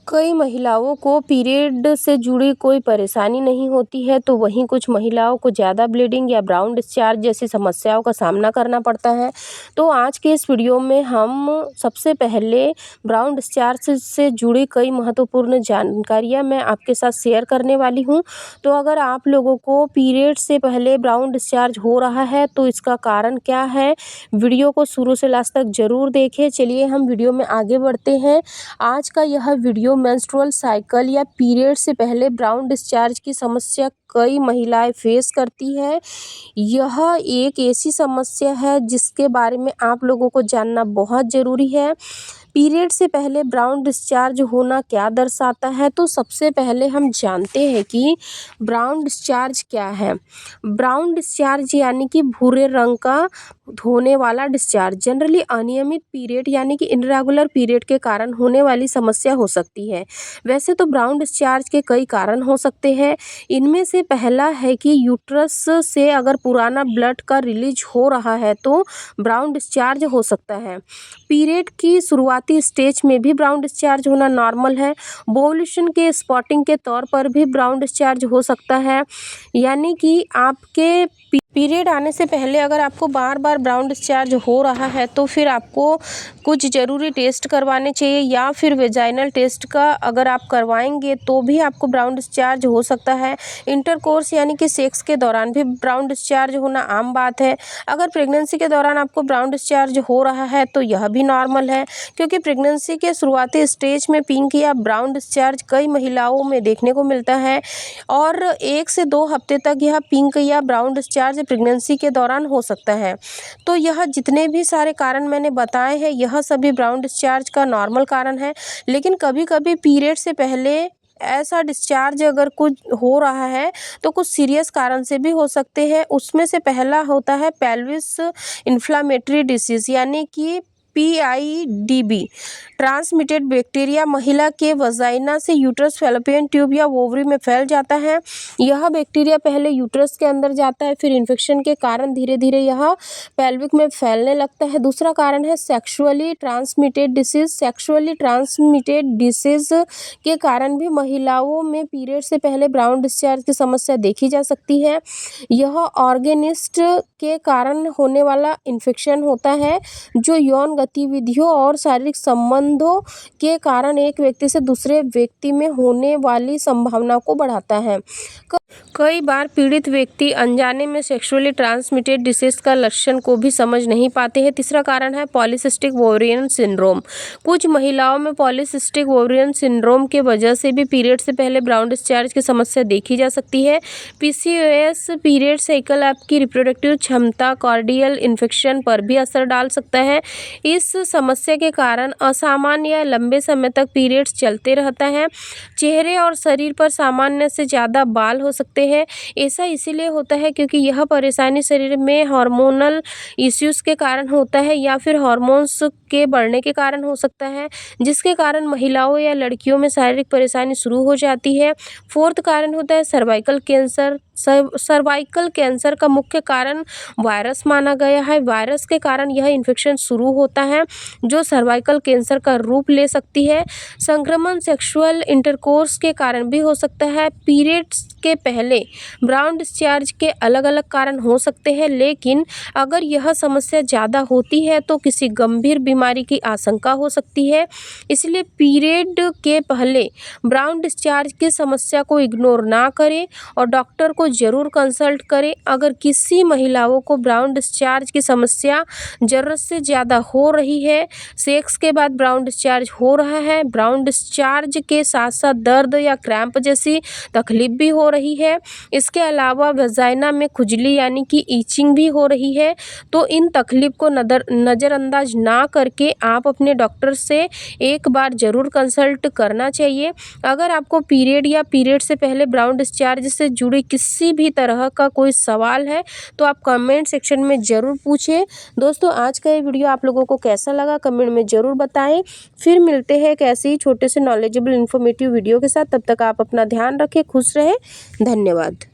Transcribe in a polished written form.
कई महिलाओं को पीरियड से जुड़ी कोई परेशानी नहीं होती है, तो वहीं कुछ महिलाओं को ज़्यादा ब्लीडिंग या ब्राउन डिस्चार्ज जैसी समस्याओं का सामना करना पड़ता है। तो आज के इस वीडियो में हम सबसे पहले ब्राउन डिस्चार्ज से जुड़ी कई महत्वपूर्ण जानकारियां मैं आपके साथ शेयर करने वाली हूं। तो अगर आप लोगों को पीरियड से पहले ब्राउन डिस्चार्ज हो रहा है तो इसका कारण क्या है, वीडियो को शुरू से लास्ट तक ज़रूर देखें। चलिए हम वीडियो में आगे बढ़ते हैं। आज का यह वीडियो मेंस्ट्रुअल साइकिल या पीरियड से पहले ब्राउन डिस्चार्ज की समस्या कई महिलाएं फेस करती है। यह एक ऐसी समस्या है जिसके बारे में आप लोगों को जानना बहुत ज़रूरी है। पीरियड से पहले ब्राउन डिस्चार्ज होना क्या दर्शाता है, तो सबसे पहले हम जानते हैं कि ब्राउन डिस्चार्ज क्या है। ब्राउन डिस्चार्ज यानी कि भूरे रंग का होने वाला डिस्चार्ज जनरली अनियमित पीरियड यानी कि इरेगुलर पीरियड के कारण होने वाली समस्या हो सकती है। वैसे तो ब्राउन डिस्चार्ज के कई कारण हो सकते हैं। इनमें से पहला है कि यूट्रस से अगर पुराना ब्लड का रिलीज हो रहा है तो ब्राउन डिस्चार्ज हो सकता है। पीरियड की शुरुआती स्टेज में भी ब्राउन डिस्चार्ज होना नॉर्मल है। ओव्यूलेशन के स्पॉटिंग के तौर पर भी ब्राउन डिस्चार्ज हो सकता है, यानी कि आपके पीरियड आने से पहले अगर आपको बार बार ब्राउन डिस्चार्ज हो रहा है तो फिर आपको कुछ ज़रूरी टेस्ट करवाने चाहिए, या फिर वेजाइनल टेस्ट का अगर आप करवाएंगे तो भी आपको ब्राउन डिस्चार्ज हो सकता है। इंटरकोर्स यानी कि सेक्स के दौरान भी ब्राउन डिस्चार्ज होना आम बात है। अगर प्रेगनेंसी के दौरान आपको ब्राउन डिस्चार्ज हो रहा है तो यह भी नॉर्मल है, क्योंकि प्रेगनेंसी के शुरुआती स्टेज में पिंक या ब्राउन डिस्चार्ज कई महिलाओं में देखने को मिलता है और 1 से 2 हफ्ते तक यह पिंक या ब्राउन डिस्चार्ज प्रेगनेंसी के दौरान हो सकता है। तो यह जितने भी सारे कारण मैंने बताए हैं यह सभी ब्राउन डिस्चार्ज का नॉर्मल कारण है। लेकिन कभी कभी पीरियड से पहले ऐसा डिस्चार्ज अगर कुछ हो रहा है तो कुछ सीरियस कारण से भी हो सकते हैं। उसमें से पहला होता है पेल्विस इन्फ्लामेटरी डिसीज़ यानी कि PIDB। ट्रांसमिटेड बैक्टीरिया महिला के वजाइना से यूट्रस, फैलोपियन ट्यूब या ओवरी में फैल जाता है। यह बैक्टीरिया पहले यूट्रस के अंदर जाता है, फिर इन्फेक्शन के कारण धीरे धीरे यह पेल्विक में फैलने लगता है। दूसरा कारण है sexually transmitted disease. Sexually transmitted disease के कारण भी महिलाओं में पीरियड से पहले ब्राउन डिस्चार्ज की समस्या देखी जा सकती है। यह ऑर्गेनिस्ट के कारण होने वाला इन्फेक्शन होता है जो यौन गतिविधियों और शारीरिक संबंधों के कारण एक व्यक्ति से दूसरे व्यक्ति में होने वाली संभावना को बढ़ाता है। कई बार पीड़ित व्यक्ति अनजाने में सेक्सुअली ट्रांसमिटेड डिसीज का लक्षण को भी समझ नहीं पाते हैं। तीसरा कारण है पॉलीसिस्टिक ओवेरियन सिंड्रोम। कुछ महिलाओं में पॉलीसिस्टिक ओवेरियन सिंड्रोम के वजह से भी पीरियड से पहले ब्राउन डिस्चार्ज की समस्या देखी जा सकती है। PCOS पीरियड साइकिल आपकी रिप्रोडक्टिव क्षमता, कार्डियल इन्फेक्शन पर भी असर डाल सकता है। इस समस्या के कारण असामान्य या लंबे समय तक पीरियड्स चलते रहता है। चेहरे और शरीर पर सामान्य से ज़्यादा बाल हो सकते हैं। ऐसा इसीलिए होता है क्योंकि यह परेशानी शरीर में हार्मोनल इश्यूज के कारण होता है या फिर हार्मोन्स के बढ़ने के कारण हो सकता है, जिसके कारण महिलाओं या लड़कियों में शारीरिक परेशानी शुरू हो जाती है। फोर्थ कारण होता है सर्वाइकल कैंसर। सर्वाइकल कैंसर का मुख्य कारण वायरस माना गया है। वायरस के कारण यह इन्फेक्शन शुरू होता है जो सर्वाइकल कैंसर का रूप ले सकती है। संक्रमण सेक्सुअल इंटरकोर्स के कारण भी हो सकता है। पीरियड्स के पहले ब्राउन डिस्चार्ज के अलग अलग कारण हो सकते हैं, लेकिन अगर यह समस्या ज़्यादा होती है तो किसी गंभीर बीमारी की आशंका हो सकती है। इसलिए पीरियड के पहले ब्राउन डिस्चार्ज की समस्या को इग्नोर ना करें और डॉक्टर को ज़रूर कंसल्ट करें। अगर किसी महिलाओं को ब्राउन डिस्चार्ज की समस्या ज़रूरत से ज़्यादा हो रही है, सेक्स के बाद ब्राउन डिस्चार्ज हो रहा है, ब्राउन डिस्चार्ज के साथ साथ दर्द या क्रैम्प जैसी तकलीफ भी हो रही है, इसके अलावा वजाइना में खुजली यानी कि ईचिंग भी हो रही है, तो इन तकलीफ को नज़रअंदाज ना करके आप अपने डॉक्टर से एक बार ज़रूर कंसल्ट करना चाहिए। अगर आपको पीरियड या पीरियड से पहले ब्राउन डिस्चार्ज से जुड़ी किसी भी तरह का कोई सवाल है तो आप कमेंट सेक्शन में ज़रूर पूछें। दोस्तों, आज का ये वीडियो आप लोगों को कैसा लगा कमेंट में ज़रूर बताएं। फिर मिलते हैं एक ऐसे ही छोटे से नॉलेजेबल इन्फॉर्मेटिव वीडियो के साथ। तब तक आप अपना ध्यान रखें, खुश रहें। धन्यवाद।